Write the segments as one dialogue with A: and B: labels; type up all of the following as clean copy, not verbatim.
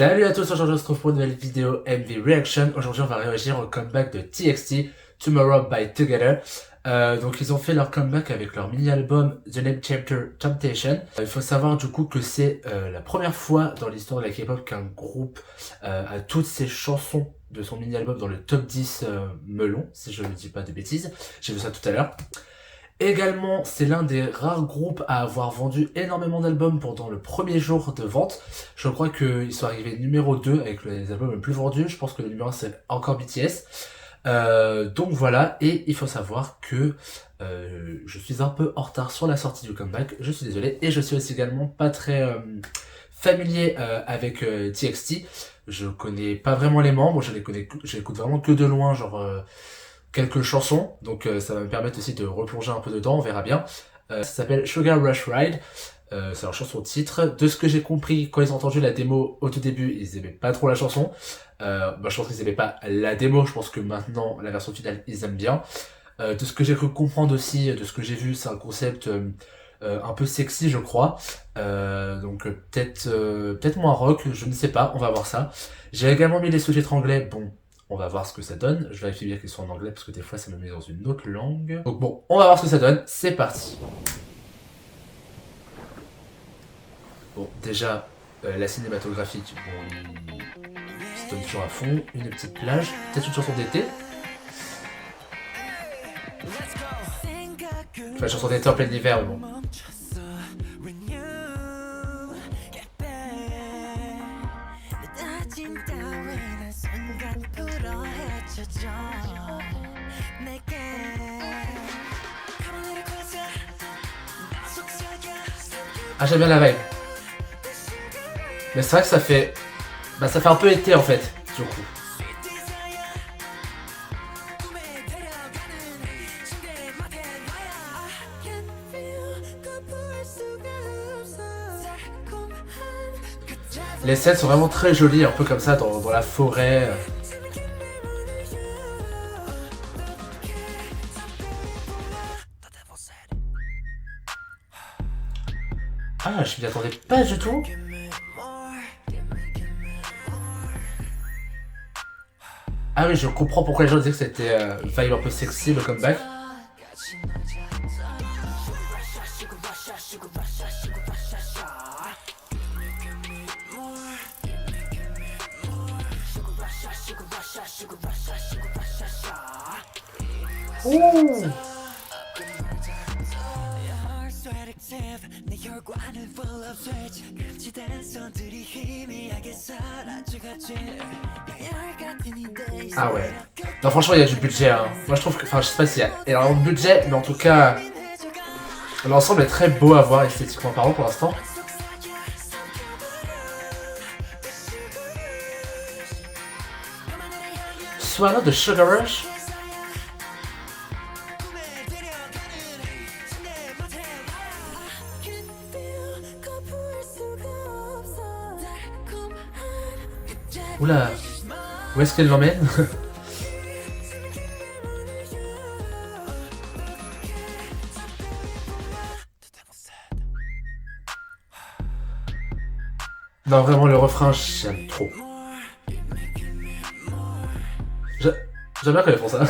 A: Salut à tous, aujourd'hui on se retrouve pour une nouvelle vidéo MV Reaction. Aujourd'hui on va réagir au comeback de TXT, Tomorrow by Together. Donc ils ont fait leur comeback avec leur mini-album The Name Chapter Temptation. Il faut savoir du coup que c'est la première fois dans l'histoire de la K-pop qu'un groupe a toutes ses chansons de son mini-album dans le top 10 melon, si je ne dis pas de bêtises. J'ai vu ça tout à l'heure. Également, c'est l'un des rares groupes à avoir vendu énormément d'albums pendant le premier jour de vente. Je crois qu'ils sont arrivés numéro 2 avec les albums les plus vendus. Je pense que le numéro 1 c'est encore BTS. Donc voilà, et il faut savoir que je suis un peu en retard sur la sortie du comeback. Je suis désolé. Et je suis aussi également pas très familier avec TXT. Je connais pas vraiment les membres, j'écoute vraiment que de loin, genre quelques chansons, donc ça va me permettre aussi de replonger un peu dedans, on verra bien. Ça s'appelle Sugar Rush Ride, c'est leur chanson titre. De ce que j'ai compris, quand ils ont entendu la démo au tout début, ils aimaient pas trop la chanson. Je pense qu'ils aimaient pas la démo, je pense que maintenant, la version finale, ils aiment bien. De ce que j'ai cru comprendre aussi, de ce que j'ai vu, c'est un concept un peu sexy, je crois. Donc peut-être moins rock, je ne sais pas, on va voir ça. J'ai également mis les sous-titres anglais, bon, on va voir ce que ça donne. Je vérifie bien qu'ils sont en anglais parce que des fois ça me met dans une autre langue. Donc bon, on va voir ce que ça donne. C'est parti. Bon, déjà, la cinématographique, bon, c'est une sur à fond, une petite plage, peut-être une chanson d'été. Enfin, la chanson d'été en plein hiver, bon. Ah, j'aime bien la vibe. Mais c'est vrai que ça fait... Bah ça fait un peu été en fait, du coup. Les scènes sont vraiment très jolies, un peu comme ça, dans la forêt. Ah, je m'y attendais pas du tout. Ah oui, je comprends pourquoi les gens disaient que c'était vibe un peu sexy, le comeback. Ouh. Ah ouais. Non, franchement, il y a du budget. Hein. Moi, je trouve que. Enfin, je sais pas s'il y a énormément de budget, mais en tout cas, l'ensemble est très beau à voir esthétiquement parlant pour l'instant. Swallow de Sugar Rush. Oula, où est-ce qu'elle l'emmène? Non, vraiment, le refrain, j'aime trop. J'aime bien quand ils font ça.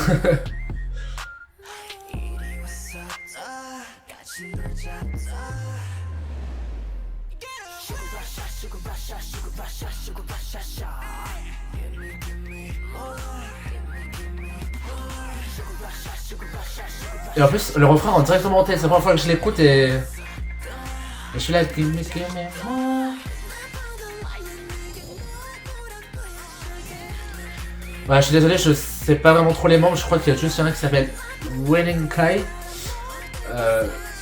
A: Et en plus, le refrain rentre directement en tête. C'est la première fois que je l'écoute et je suis là. Ouais, je suis désolé, je sais pas vraiment trop les membres. Je crois qu'il y a juste un qui s'appelle Winning Kai.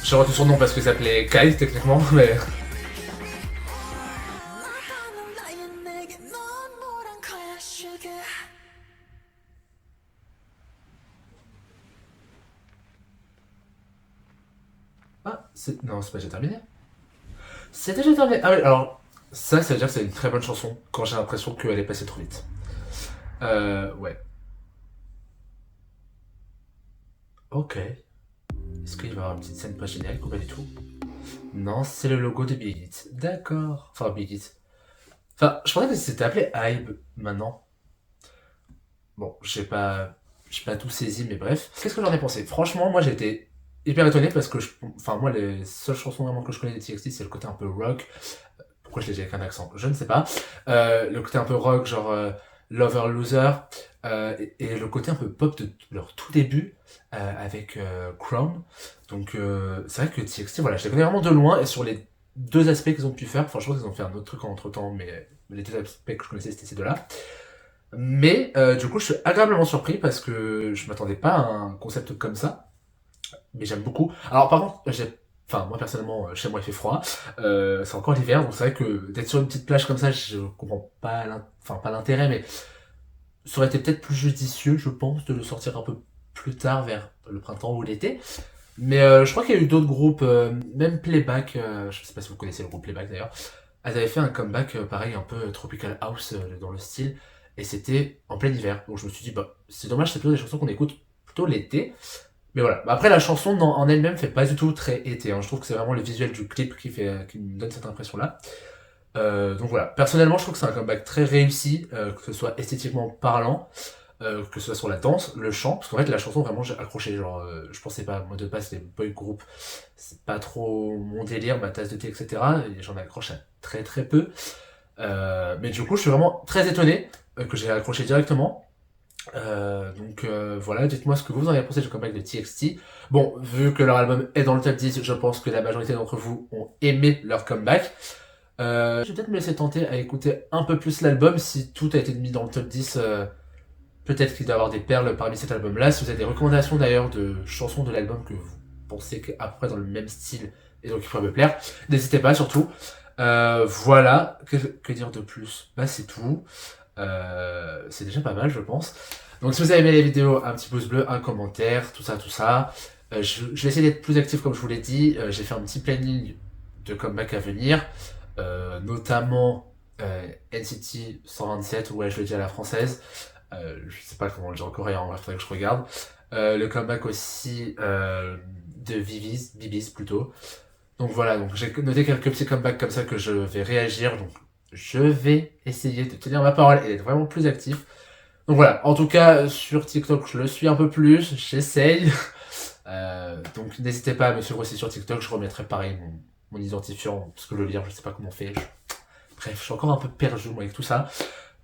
A: J'ai retenu son nom parce qu'il s'appelait Kai techniquement, mais. Ah, non, c'est pas déjà terminé. C'est déjà terminé. Ah oui, alors, ça veut dire que c'est une très bonne chanson quand j'ai l'impression qu'elle est passée trop vite. Ouais. Ok. Est-ce qu'il va y avoir une petite scène pas générique ou pas du tout? Non, c'est le logo de Big Hit. D'accord. Enfin, Big Hit. Enfin, je pensais que c'était appelé Hybe maintenant. Bon, j'ai pas tout saisi, mais bref. Qu'est-ce que j'en ai pensé? Franchement, moi j'ai été hyper étonné parce que enfin moi les seules chansons vraiment que je connais des TXT c'est le côté un peu rock. Pourquoi je l'ai dit avec un accent? Je ne sais pas. Le côté un peu rock, genre Lover Loser, et le côté un peu pop de leur tout début avec Crown. Donc c'est vrai que TXT, voilà, je les connais vraiment de loin et sur les deux aspects qu'ils ont pu faire, enfin je pense qu'ils ont fait un autre truc entre temps, mais les deux aspects que je connaissais c'était ces deux-là. Mais du coup, je suis agréablement surpris parce que je m'attendais pas à un concept comme ça. Mais j'aime beaucoup. Alors par contre, enfin moi personnellement, chez moi il fait froid. C'est encore l'hiver, donc c'est vrai que d'être sur une petite plage comme ça, je comprends pas, enfin pas l'intérêt, mais ça aurait été peut-être plus judicieux, je pense, de le sortir un peu plus tard vers le printemps ou l'été. Mais je crois qu'il y a eu d'autres groupes, même Playback, je sais pas si vous connaissez le groupe Playback d'ailleurs, elles avaient fait un comeback pareil, un peu tropical house dans le style, et c'était en plein hiver. Donc je me suis dit, bah c'est dommage, c'est plutôt des chansons qu'on écoute plutôt l'été. Mais voilà. Bah, après la chanson en elle-même fait pas du tout très été, hein. Je trouve que c'est vraiment le visuel du clip qui me donne cette impression-là. Donc voilà. Personnellement, je trouve que c'est un comeback très réussi, que ce soit esthétiquement parlant, que ce soit sur la danse, le chant, parce qu'en fait la chanson vraiment j'ai accroché, genre je pensais pas, moi de base les boy groups c'est pas trop mon délire, ma tasse de thé etc, et j'en accroche à très très peu, mais du coup je suis vraiment très étonné que j'ai accroché directement. Donc voilà, dites-moi ce que vous en avez pensé du comeback de TXT. Bon, vu que leur album est dans le top 10, je pense que la majorité d'entre vous ont aimé leur comeback. Je vais peut-être me laisser tenter à écouter un peu plus l'album si tout a été mis dans le top 10. Peut-être qu'il doit y avoir des perles parmi cet album-là. Si vous avez des recommandations d'ailleurs de chansons de l'album que vous pensez qu'après dans le même style et donc il pourrait me plaire, n'hésitez pas surtout. Voilà, que dire de plus? Bah c'est tout. C'est déjà pas mal je pense. Donc si vous avez aimé les vidéos, un petit pouce bleu, un commentaire, tout ça, tout ça. Je vais essayer d'être plus actif comme je vous l'ai dit. J'ai fait un petit planning de comeback à venir, notamment NCT 127, ouais je le dis à la française. Je sais pas comment le dire en coréen, il faudrait que je regarde. Le comeback aussi de Bibis plutôt. Donc voilà, donc j'ai noté quelques petits comebacks comme ça que je vais réagir. Donc je vais essayer de tenir ma parole et d'être vraiment plus actif. Donc voilà, en tout cas sur TikTok je le suis un peu plus, j'essaye. Donc n'hésitez pas à me suivre aussi sur TikTok, je remettrai pareil mon identifiant, parce que le lire je sais pas comment on fait. Bref, je suis encore un peu perdu moi avec tout ça.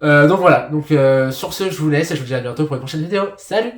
A: Donc voilà, donc sur ce je vous laisse et je vous dis à bientôt pour une prochaine vidéo. Salut!